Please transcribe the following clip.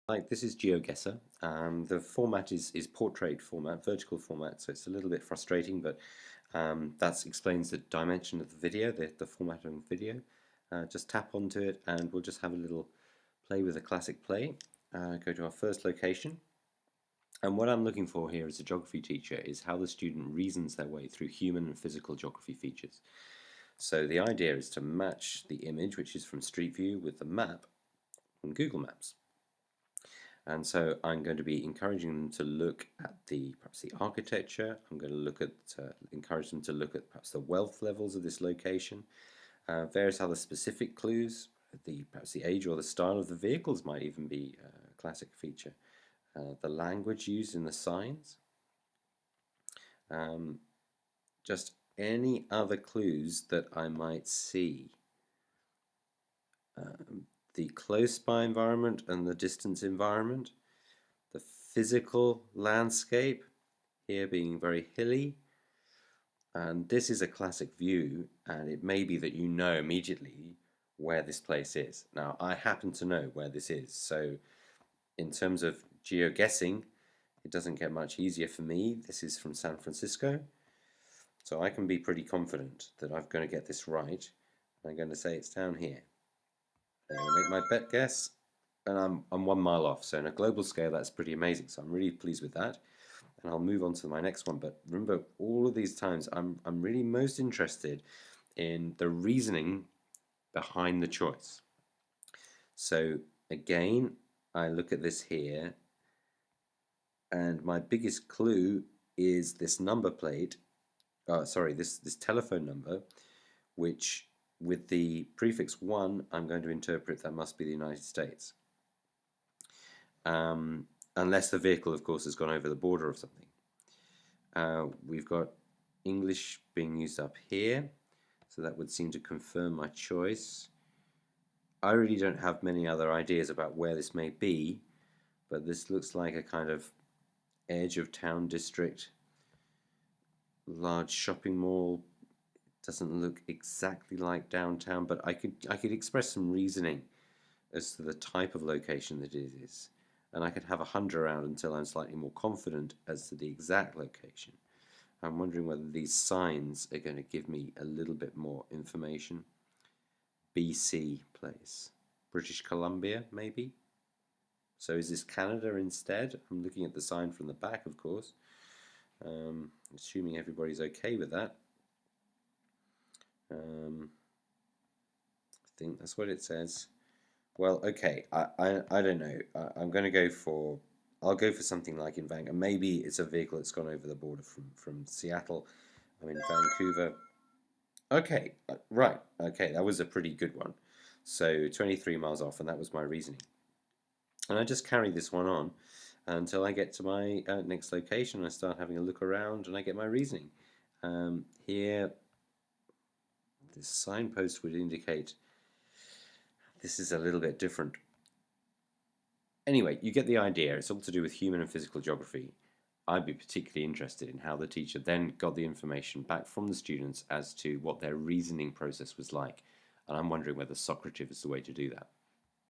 Like this is Geoguesser. The format is portrait format, vertical format, so it's a little bit frustrating, but that explains the dimension of the video, the format of the video. Just tap onto it and we'll just have a little play with the classic play. Go to our first location. And what I'm looking for here as a geography teacher is how the student reasons their way through human and physical geography features. So the idea is to match the image, which is from Street View, with the map from Google Maps. And so I'm going to be encouraging them to look at perhaps the architecture. I'm going to look at encourage them to look at perhaps the wealth levels of this location, various other specific clues. Perhaps the age or the style of the vehicles might even be a classic feature. The language used in the signs. Just any other clues that I might see. The close by environment and the distance environment, the physical landscape, here being very hilly, and this is a classic view, and it may be that you know immediately where this place is. Now I happen to know where this is, so in terms of geoguessing, it doesn't get much easier for me. This is from San Francisco, so I can be pretty confident that I'm going to get this right. I'm going to say it's down here. I'm going to make my bet guess, and I'm 1 mile off. So on a global scale, that's pretty amazing. So I'm really pleased with that. And I'll move on to my next one. But remember, all of these times, I'm really most interested in the reasoning behind the choice. So again, I look at this here, and my biggest clue is this number plate. This telephone number, which with the prefix 1, I'm going to interpret that must be the United States. Unless the vehicle, of course, has gone over the border or something. We've got English being used up here, so that would seem to confirm my choice. I really don't have many other ideas about where this may be, but this looks like a kind of edge of town district, large shopping mall. Doesn't look exactly like downtown, but I could express some reasoning as to the type of location that it is, and I could have a hunt around until I'm slightly more confident as to the exact location. I'm wondering whether these signs are going to give me a little bit more information. BC place, British Columbia maybe. So is this Canada instead? I'm looking at the sign from the back, of course, assuming everybody's okay with that. I think that's what it says. Well, okay, I don't know. I'm going to go for, I'll go for something like in Vancouver. Maybe it's a vehicle that's gone over the border from Seattle. I'm in Vancouver. Okay, right. Okay, that was a pretty good one. So 23 miles off, and that was my reasoning. And I just carry this one on until I get to my next location. I start having a look around, and I get my reasoning. Here, this signpost would indicate this is a little bit different. Anyway, you get the idea. It's all to do with human and physical geography. I'd be particularly interested in how the teacher then got the information back from the students as to what their reasoning process was like. And I'm wondering whether Socrative is the way to do that.